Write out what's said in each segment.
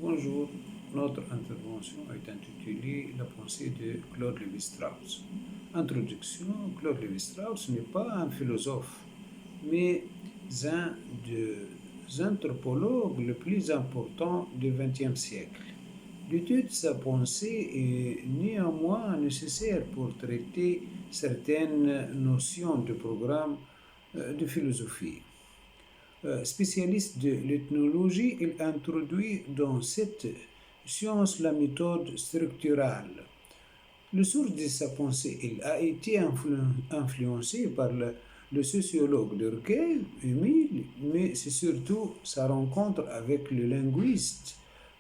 Bonjour, notre intervention est intitulée La pensée de Claude Lévi-Strauss. Introduction: Claude Lévi-Strauss n'est pas un philosophe, mais un des anthropologues les plus importants du XXe siècle. L'étude de sa pensée est néanmoins nécessaire pour traiter certaines notions de programme de philosophie. Spécialiste de l'ethnologie, il introduit dans cette science la méthode structurale. Le source de sa pensée, il a été influencé par le sociologue Durkheim, Émile, mais c'est surtout sa rencontre avec le linguiste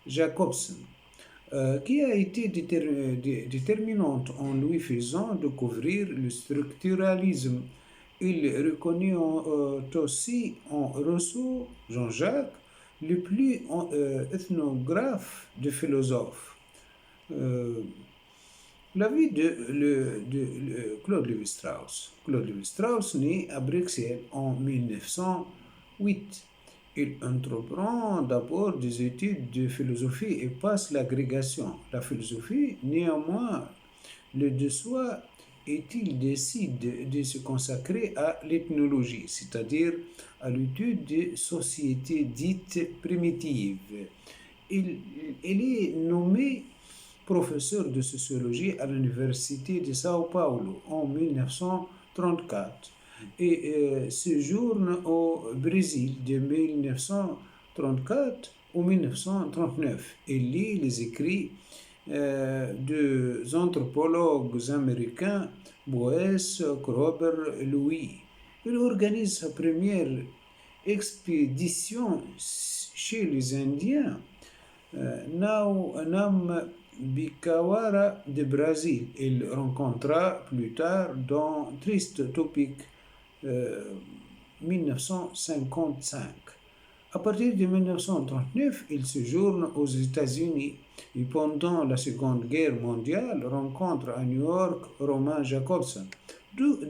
Jacobson qui a été déterminante en lui faisant découvrir le structuralisme. Il reconnaît aussi en Rousseau, Jean-Jacques, le plus ethnographe des philosophes. Euh, la vie de Claude Lévi-Strauss. Claude Lévi-Strauss naît à Bruxelles en 1908. Il entreprend d'abord des études de philosophie et passe l'agrégation. La philosophie, néanmoins, le de soi, et il décide de se consacrer à l'ethnologie, c'est-à-dire à l'étude des sociétés dites primitives. Il, il est nommé professeur de sociologie à l'Université de Sao Paulo en 1934 et séjourne au Brésil de 1934 au 1939. Il lit les écrits des anthropologues américains Boès, Kroeber, Louis. Il organise sa première expédition chez les Indiens Nam Bikawara de Brésil. Il rencontra plus tard dans Triste Topic 1955. À partir de 1939, il séjourne aux États-Unis et pendant la Seconde Guerre mondiale rencontre à New York Romain Jacobson,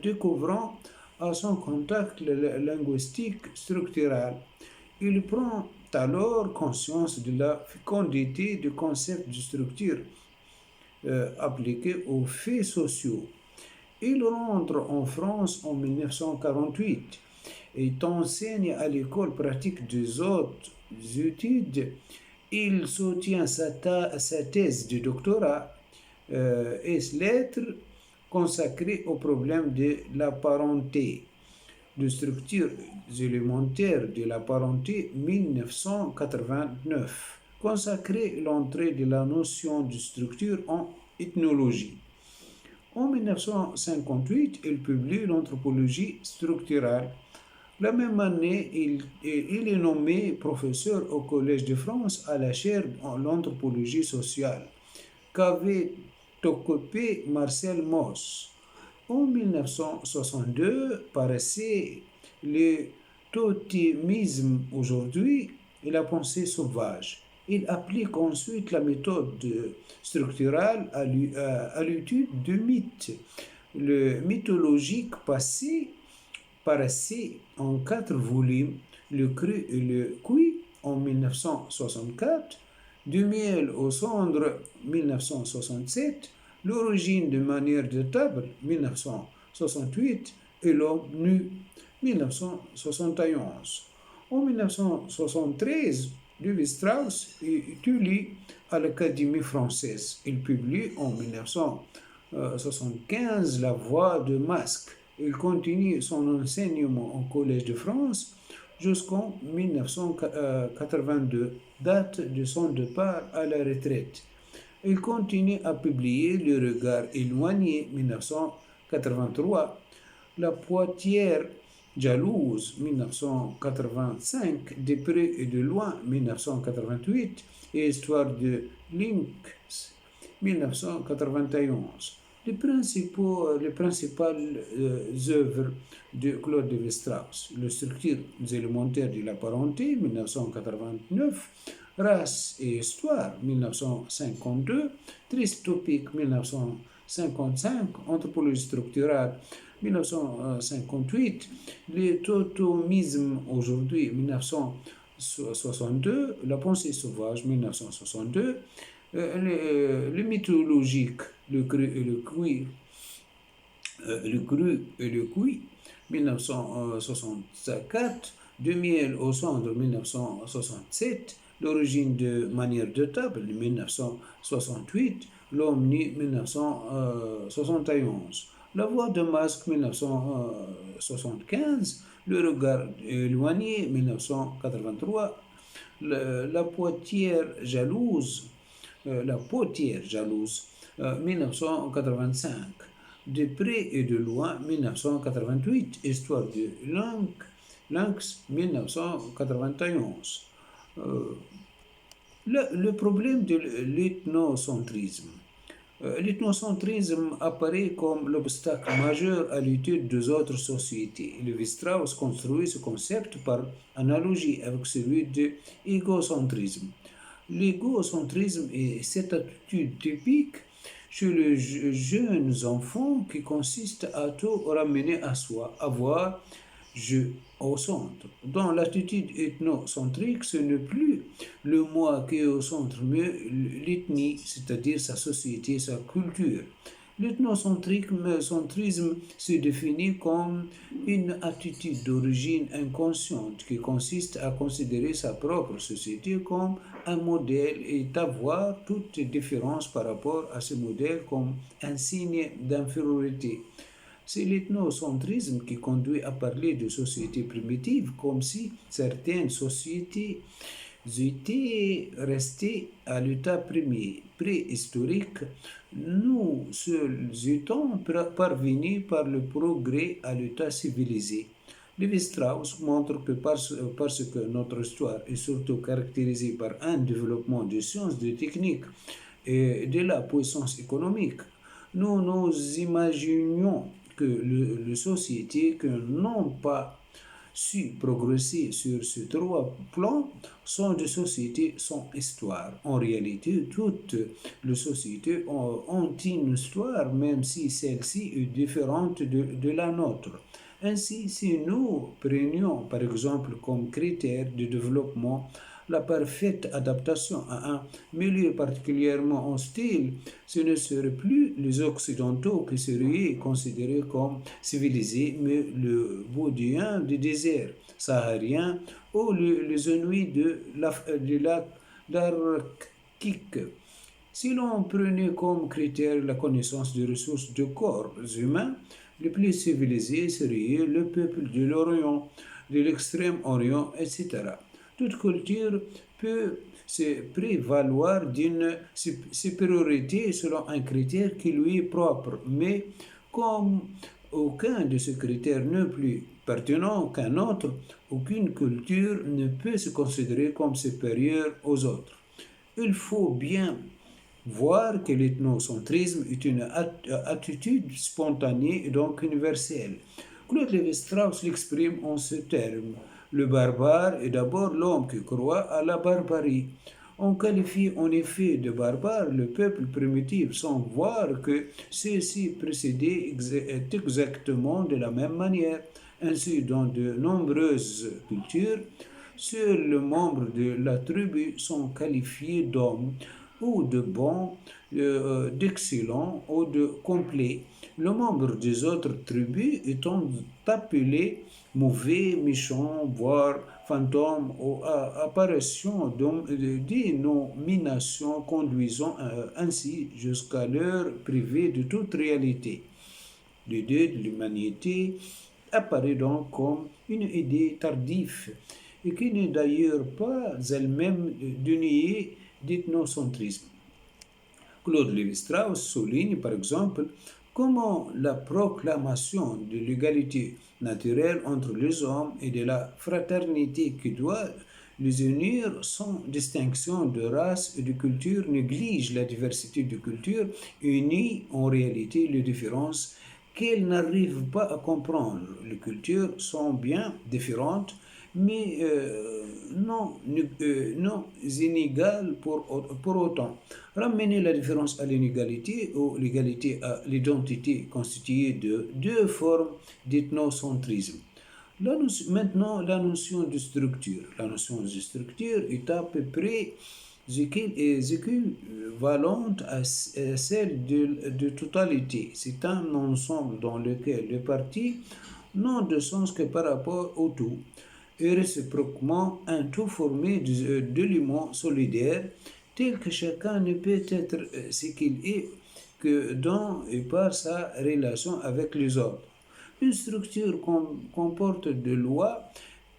découvrant à son contact la linguistique structurale. Il prend alors conscience de la fécondité du concept de structure appliqué aux faits sociaux. Il rentre en France en 1948 et enseigne à l'école pratique des hautes études. Il soutient sa thèse de doctorat et lettres consacrée au problème de la parenté, de structures élémentaires de la parenté 1989, consacré l'entrée de la notion de structure en ethnologie. En 1958, il publie l'anthropologie structurale. La même année, il est nommé professeur au Collège de France à la chaire en l'anthropologie sociale, qu'avait occupé Marcel Mauss. En 1962 paraissait le totémisme aujourd'hui et la pensée sauvage. Il applique ensuite la méthode structurale à l'étude de mythes. Le mythologique passé paraissait en 4 volumes, Le cru et le cuit en 1964, Du miel aux cendres 1967, L'origine de manière de table 1968 et L'homme nu 1971. En 1973, Lévi-Strauss est élu à l'Académie française. Il publie en 1975 La voix de masque. Il continue son enseignement au Collège de France jusqu'en 1982, date de son départ à la retraite. Il continue à publier Le regard éloigné 1983, La poitière jalouse 1985, De près et de loin 1988 et Histoire de Lynx 1991. Les principales œuvres de Claude Lévi-Strauss: Les structures élémentaires de la parenté 1989, Race et histoire 1952, Triste Topic 1955, Anthropologie structurale 1958, Les totémismes aujourd'hui 1959, 1962, La pensée sauvage, 1962, le mythologique, le cru et le queer, le cru et le cuit, 1964, De miel au cendre, 1967, L'origine de manière de table, 1968, L'homme nu, 1971, La voix de masque, 1975, Le regard éloigné, 1983, La poitière jalouse, La potière jalouse, 1985. De près et de loin, 1988. Histoire de Lynx, 1991. Euh, le problème de l'ethnocentrisme. L'ethnocentrisme apparaît comme l'obstacle majeur à l'étude des autres sociétés. Lévi-Strauss construit ce concept par analogie avec celui de l'égocentrisme. L'égocentrisme est cette attitude typique chez les jeunes enfants qui consiste à tout ramener à soi, avoir je au centre. Dans l'attitude ethnocentrique, ce n'est plus le moi qui est au centre, mais l'ethnie, c'est-à-dire sa société, sa culture. L'ethnocentrisme se définit comme une attitude d'origine inconsciente qui consiste à considérer sa propre société comme un modèle et à voir toute différence par rapport à ce modèle comme un signe d'infériorité. C'est l'ethnocentrisme qui conduit à parler de sociétés primitives comme si certaines sociétés étaient restées à l'état préhistorique. Nous seuls étant parvenus par le progrès à l'état civilisé. Lévi-Strauss montre que parce que notre histoire est surtout caractérisée par un développement des sciences, des techniques et de la puissance économique, nous nous imaginions que les sociétés qui n'ont pas su progresser sur ces trois plans sont des sociétés sans histoire. En réalité, toutes les sociétés ont une histoire, même si celle-ci est différente de la nôtre. Ainsi, si nous prenions par exemple comme critère de développement la parfaite adaptation à un milieu particulièrement hostile, ce ne seraient plus les Occidentaux qui seraient considérés comme civilisés, mais le Boudéen du désert saharien ou les Inuits du lac d'Arctique. Si l'on prenait comme critère la connaissance des ressources de corps humains, les plus civilisés seraient le peuple de l'Orient, de l'Extrême-Orient, etc. Toute culture peut se prévaloir d'une supériorité selon un critère qui lui est propre, mais comme aucun de ces critères n'est plus pertinent qu'un autre, aucune culture ne peut se considérer comme supérieure aux autres. Il faut bien voir que l'ethnocentrisme est une attitude spontanée et donc universelle. Claude Lévi-Strauss l'exprime en ce terme. Le barbare est d'abord l'homme qui croit à la barbarie. On qualifie en effet de barbare le peuple primitif sans voir que ceux-ci procédaient exactement de la même manière. Ainsi, dans de nombreuses cultures, seuls les membres de la tribu sont qualifiés d'hommes ou de bons, d'excellents ou de complets. Les membres des autres tribus étant appelés mauvais, méchants, voire fantômes ou apparitions dénominations conduisant ainsi jusqu'à leur priver de toute réalité. L'idée de l'humanité apparaît donc comme une idée tardive et qui n'est d'ailleurs pas elle-même dénuée d'ethnocentrisme. Claude Lévi-Strauss souligne par exemple comment la proclamation de l'égalité naturelle entre les hommes et de la fraternité qui doit les unir sans distinction de race et de culture néglige la diversité de cultures et nie en réalité les différences qu'elles n'arrivent pas à comprendre. Les cultures sont bien différentes, mais non inégales pour autant. Ramener la différence à l'inégalité ou l'égalité à l'identité constituée de deux formes d'ethnocentrisme. Maintenant, la notion de structure. La notion de structure est à peu près équivalente à celle de totalité. C'est un ensemble dans lequel les parties n'ont de sens que par rapport au tout, et réciproquement un tout formé d'éléments solidaires tels que chacun ne peut être ce qu'il est que dans et par sa relation avec les autres. Une structure comporte des lois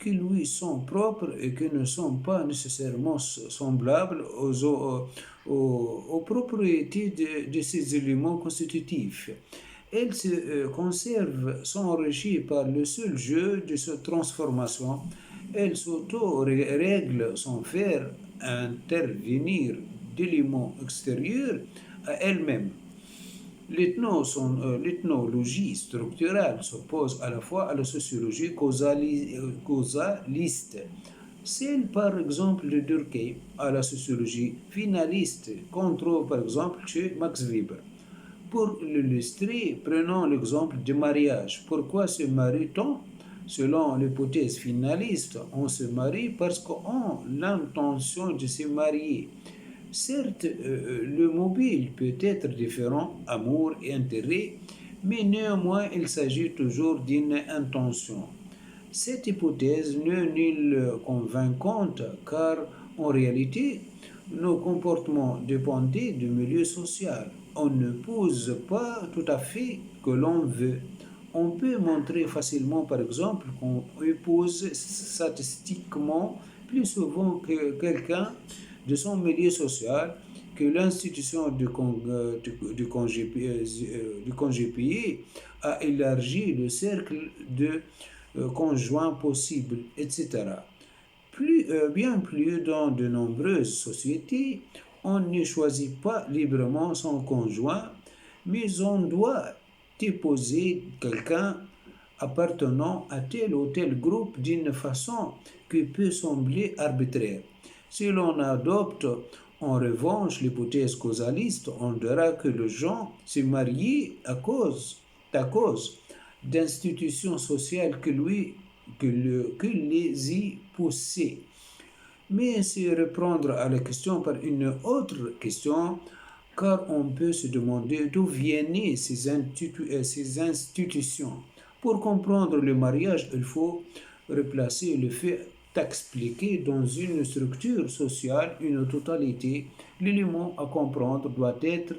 qui lui sont propres et qui ne sont pas nécessairement semblables aux propriétés de ces éléments constitutifs. Elle se conserve, s'enrichit par le seul jeu de cette transformation. Elle s'auto-règle sans faire intervenir d'éléments extérieurs à elle-même. L'ethnologie structurale s'oppose à la fois à la sociologie causaliste, celle par exemple de Durkheim, à la sociologie finaliste qu'on trouve par exemple chez Max Weber. Pour l'illustrer, prenons l'exemple du mariage. Pourquoi se marie-t-on? Selon l'hypothèse finaliste, on se marie parce qu'on a l'intention de se marier. Certes, le mobile peut être différent, amour et intérêt, mais néanmoins il s'agit toujours d'une intention. Cette hypothèse n'est nulle convaincante car en réalité, nos comportements dépendaient du milieu social. On ne pose pas tout à fait que l'on veut. On peut montrer facilement, par exemple, qu'on épouse statistiquement plus souvent que quelqu'un de son milieu social que l'institution du congé payé a élargi le cercle de conjoints possibles, etc. Bien plus dans de nombreuses sociétés, on ne choisit pas librement son conjoint, mais on doit déposer quelqu'un appartenant à tel ou tel groupe d'une façon qui peut sembler arbitraire. Si l'on adopte en revanche l'hypothèse causaliste, on verra que les gens se marient à cause d'institutions sociales que les y poussaient. Mais c'est reprendre à la question par une autre question, car on peut se demander d'où viennent ces institutions. Pour comprendre le mariage, il faut replacer le fait d'expliquer dans une structure sociale une totalité. L'élément à comprendre doit être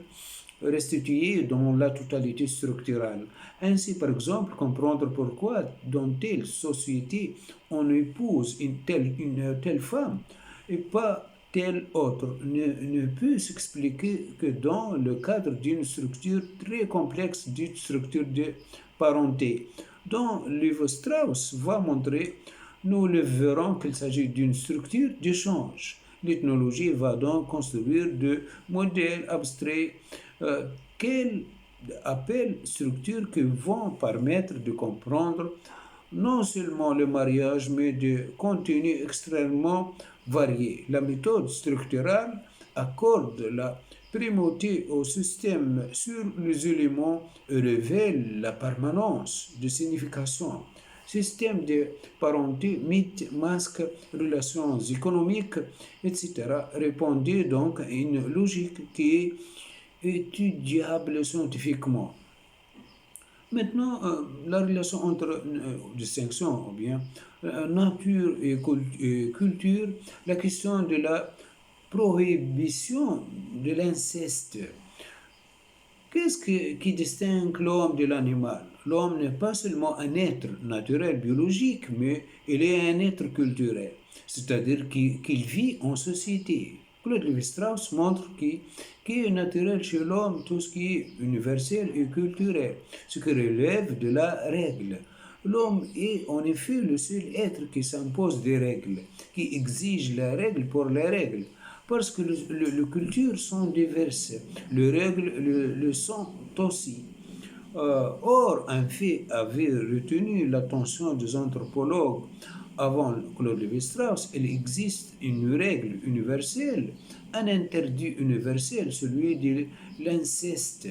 restitué dans la totalité structurelle. Ainsi, par exemple, comprendre pourquoi dans telle société on épouse une telle femme et pas telle autre ne peut s'expliquer que dans le cadre d'une structure très complexe, d'une structure de parenté. Dans Lévi-Strauss va montrer, nous le verrons qu'il s'agit d'une structure d'échange. L'ethnologie va donc construire de modèles abstraits qu'elle appelle structures qui vont permettre de comprendre non seulement le mariage, mais de contenus extrêmement variés. La méthode structurale accorde la primauté au système sur les éléments et révèle la permanence de signification. Système de parenté, mythe, masque, relations économiques, etc. répondait donc à une logique qui est étudiable scientifiquement. Maintenant, la relation entre distinction ou bien nature et culture, la question de la prohibition de l'inceste. Qui distingue l'homme de l'animal? L'homme n'est pas seulement un être naturel biologique, mais il est un être culturel, c'est-à-dire qu'il vit en société. Claude Lévi-Strauss montre qu'il est naturel chez l'homme tout ce qui est universel et culturel, ce qui relève de la règle. L'homme est en effet le seul être qui s'impose des règles, qui exige la règle pour la règle. Parce que les cultures sont diverses, les règles le sont aussi. Or, un fait avait retenu l'attention des anthropologues avant Claude Lévi-Strauss. Il existe une règle universelle, un interdit universel, celui de l'inceste.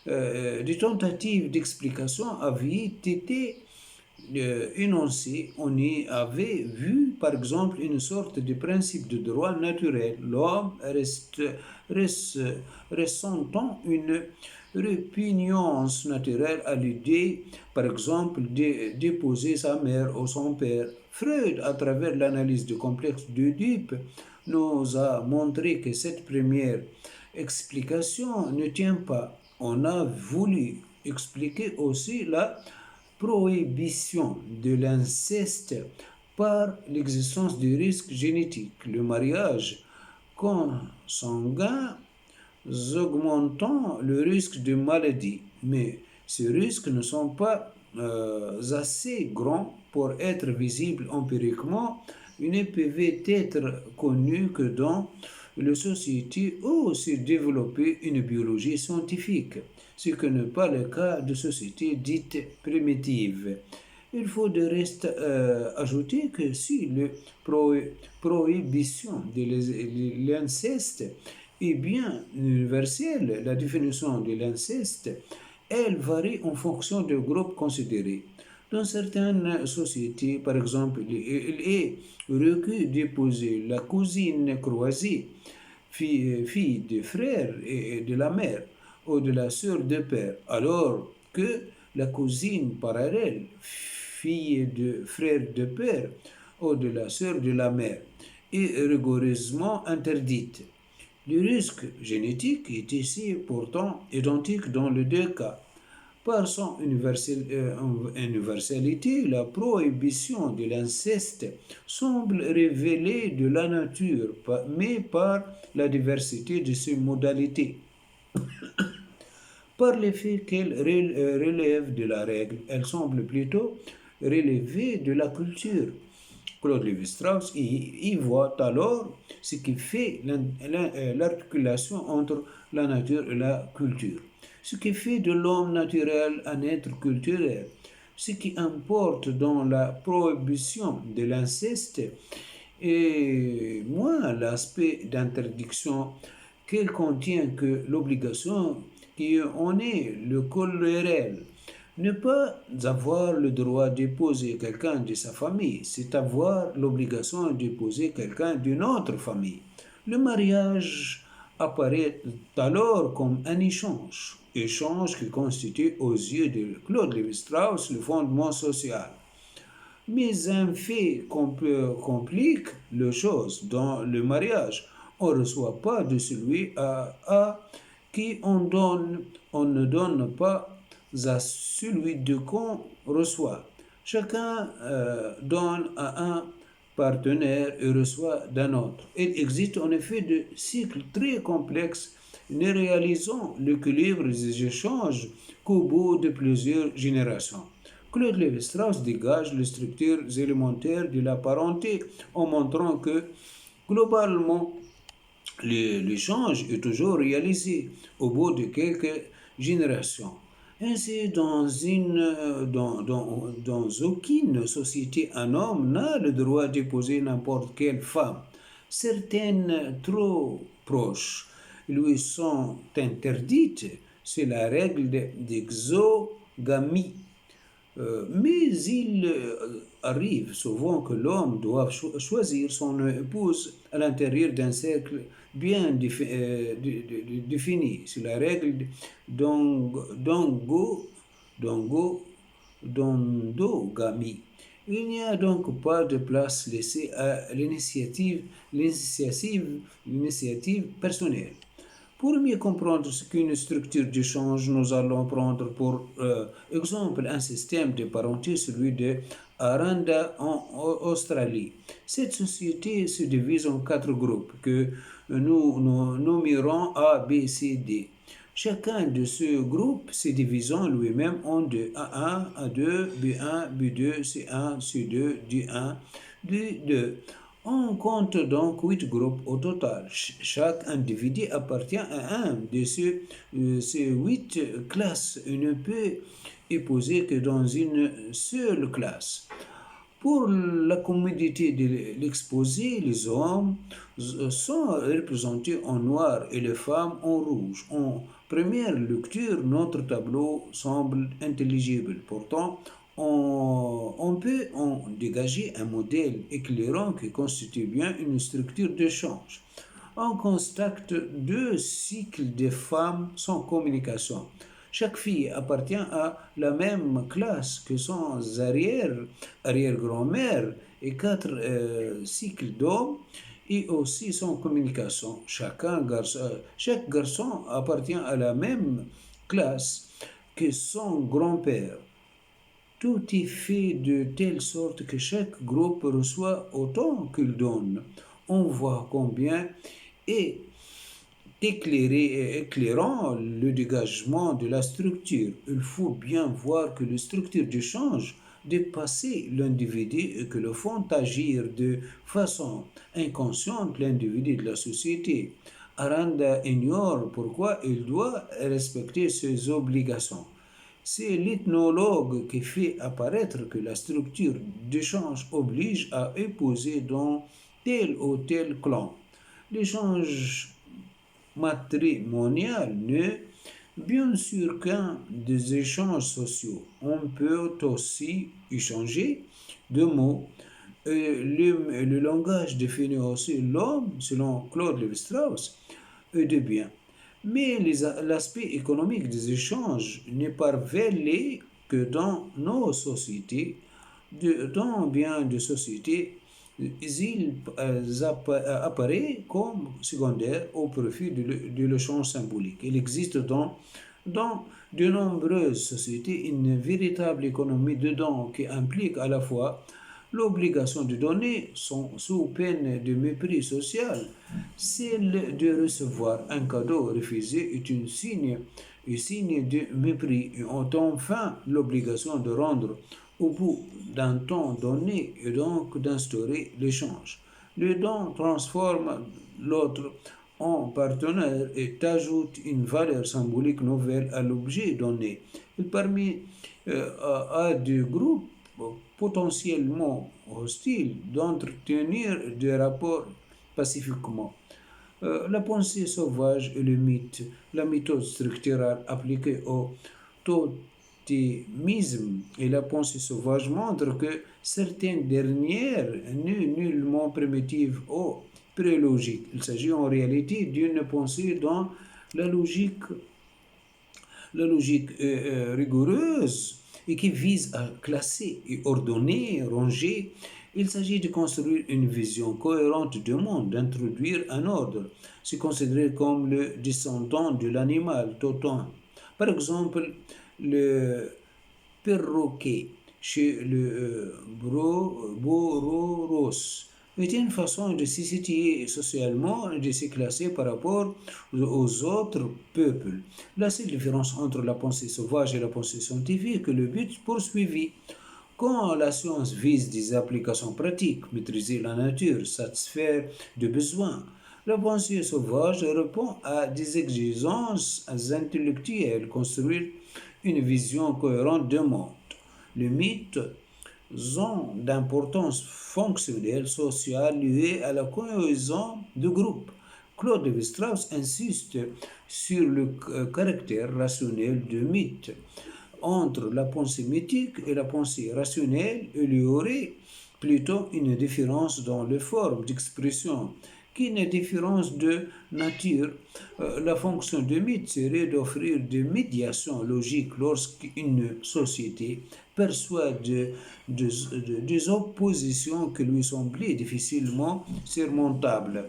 Des tentatives d'explication avaient été énoncé, on y avait vu, par exemple, une sorte de principe de droit naturel. L'homme reste, ressentant une répugnance naturelle à l'idée, par exemple, d'épouser sa mère ou son père. Freud, à travers l'analyse du complexe d'Oedipe, nous a montré que cette première explication ne tient pas. On a voulu expliquer aussi la prohibition de l'inceste par l'existence du risque génétique, le mariage consanguin augmentant le risque de maladie. Mais ces risques ne sont pas assez grands pour être visibles empiriquement. Il ne peut être connu que dans les sociétés où s'est développée une biologie scientifique, ce qui n'est pas le cas de sociétés dites primitives. Il faut de reste ajouter que si la prohibition de l'inceste est bien universelle, la définition de l'inceste, elle varie en fonction du groupe considéré. Dans certaines sociétés, par exemple, il est requis d'épouser la cousine croisée, fille de frère et de la mère, ou de la sœur de père, alors que la cousine parallèle, fille de frère de père, ou de la sœur de la mère, est rigoureusement interdite. Le risque génétique est ici pourtant identique dans les deux cas. Par son universalité, la prohibition de l'inceste semble révéler de la nature, mais par la diversité de ses modalités. Par le fait qu'elle relève de la règle, elle semble plutôt relever de la culture. Claude Lévi-Strauss y voit alors ce qui fait l'articulation entre la nature et la culture, ce qui fait de l'homme naturel un être culturel, ce qui importe dans la prohibition de l'inceste et moins l'aspect d'interdiction qu'elle contient que l'obligation qui en est le corollaire. Ne pas avoir le droit d'épouser quelqu'un de sa famille, c'est avoir l'obligation d'épouser quelqu'un d'une autre famille. Le mariage apparaît alors comme un échange, échange qui constitue aux yeux de Claude Lévi-Strauss le fondement social. Mais un fait complique les choses dans le mariage. On ne reçoit pas de celui à qui on ne donne pas à celui de qu'on reçoit. Chacun donne à un partenaire et reçoit d'un autre. Il existe en effet des cycles très complexes ne réalisant l'équilibre des échanges qu'au bout de plusieurs générations. Claude Lévi-Strauss dégage les structures élémentaires de la parenté en montrant que, globalement, l'échange est toujours réalisé au bout de quelques générations. Ainsi, dans aucune société, un homme n'a le droit d'épouser n'importe quelle femme. Certaines trop proches lui sont interdites. C'est la règle d'exogamie. Mais il arrive souvent que l'homme doit choisir son épouse à l'intérieur d'un cercle bien défini. C'est la règle d'endogamie. Il n'y a donc pas de place laissée à l'initiative personnelle. Pour mieux comprendre ce qu'est une structure d'échange, nous allons prendre pour exemple un système de parenté, celui de Aranda en Australie. Cette société se divise en quatre groupes que nous nommerons A, B, C, D. Chacun de ces groupes se divisant lui-même en deux, A1, A2, B1, B2, C1, C2, D1, D2. On compte donc 8 groupes au total. Chaque individu appartient à un de ces 8 classes et ne peut épouser que dans une seule classe. Pour la commodité de l'exposé, les hommes sont représentés en noir et les femmes en rouge. En première lecture, notre tableau semble intelligible. Pourtant, On peut en dégager un modèle éclairant qui constitue bien une structure d'échange. On constate deux cycles de femmes sans communication. Chaque fille appartient à la même classe que son arrière-grand-mère et quatre cycles d'hommes et aussi sans communication. Chaque garçon appartient à la même classe que son grand-père. Tout est fait de telle sorte que chaque groupe reçoit autant qu'il donne. On voit combien est éclairant le dégagement de la structure. Il faut bien voir que les structures d'échange dépassent l'individu et que le font agir de façon inconsciente l'individu de la société. Aranda ignore pourquoi il doit respecter ses obligations. C'est l'ethnologue qui fait apparaître que la structure d'échange oblige à épouser dans tel ou tel clan. L'échange matrimonial n'est bien sûr qu'un des échanges sociaux. On peut aussi échanger de mots. Le langage définit aussi l'homme, selon Claude Lévi-Strauss, et de biens. Mais l'aspect économique des échanges n'est pas révélé que dans nos sociétés, dans bien de sociétés, il apparaît comme secondaire au profit de l'échange symbolique. Il existe dans de nombreuses sociétés une véritable économie de dons qui implique à la fois l'obligation de donner sous peine de mépris social. Celle de recevoir un cadeau refusé est un signe de mépris et enfin l'obligation de rendre au bout d'un temps donné et donc d'instaurer l'échange. Le don transforme l'autre en partenaire et ajoute une valeur symbolique nouvelle à l'objet donné. Il permet à des groupes potentiellement hostiles d'entretenir des rapports pacifiquement. La pensée sauvage et le mythe, la méthode structurale appliquée au totémisme et la pensée sauvage montrent que certaines dernières n'est nullement primitives ou prélogiques. Il s'agit en réalité d'une pensée dont la logique rigoureuse et qui vise à classer et ordonner, ranger. Il s'agit de construire une vision cohérente du monde, d'introduire un ordre. C'est considéré comme le descendant de l'animal totem. Par exemple, le perroquet chez le Bororos est une façon de se situer socialement et de se classer par rapport aux autres peuples. La seule différence entre la pensée sauvage et la pensée scientifique est le but poursuivi. Quand la science vise des applications pratiques, maîtriser la nature, satisfaire des besoins, la pensée sauvage répond à des exigences intellectuelles, construire une vision cohérente du monde. Les mythes ont d'importance fonctionnelle, sociale liée à la cohésion du groupe. Claude Lévi-Strauss insiste sur le caractère rationnel du mythe. Entre la pensée mythique et la pensée rationnelle, il y aurait plutôt une différence dans les formes d'expression qu'une différence de nature. La fonction du mythe serait d'offrir des médiations logiques lorsqu'une société perçoit des oppositions qui lui semblaient difficilement surmontables.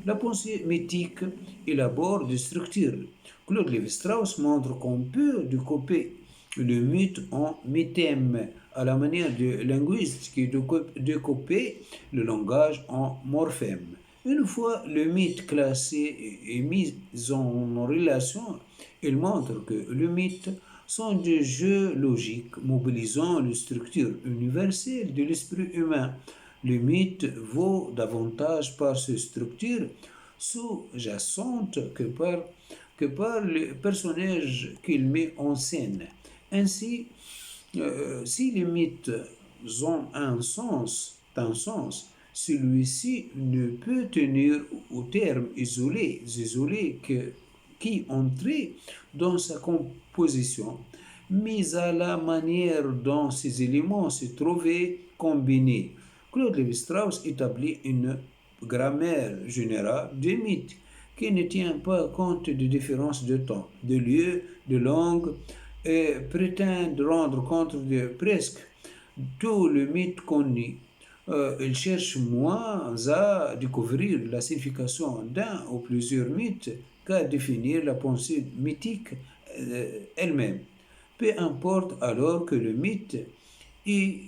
La pensée mythique élabore des structures. Claude Lévi-Strauss montre qu'on peut découper le mythe en mythème, à la manière de linguiste qui découpait le langage en morphème. Une fois le mythe classé et mis en relation, il montre que le mythe sont des jeux logiques mobilisant les structures universelles de l'esprit humain. Le mythe vaut davantage par ses structures sous-jacentes que par le personnage qu'il met en scène. Ainsi, si les mythes ont un sens, celui-ci ne peut tenir aux termes isolés qui entraient dans sa composition. mais à la manière dont ces éléments se trouvaient combinés. Claude Lévi-Strauss établit une grammaire générale des mythes qui ne tient pas compte des différences de temps, de lieu, de langue et prétend rendre compte de presque tout le mythe connu. Il cherche moins à découvrir la signification d'un ou plusieurs mythes qu'à définir la pensée mythique elle-même. Peu importe alors que le mythe ait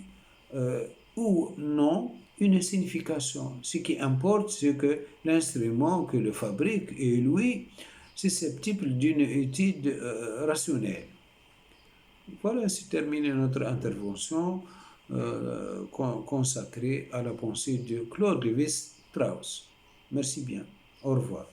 ou non une signification. Ce qui importe, c'est que l'instrument que le fabrique est, lui, susceptible d'une étude rationnelle. Voilà, c'est terminé notre intervention consacrée à la pensée de Claude Lévi-Strauss. Merci bien. Au revoir.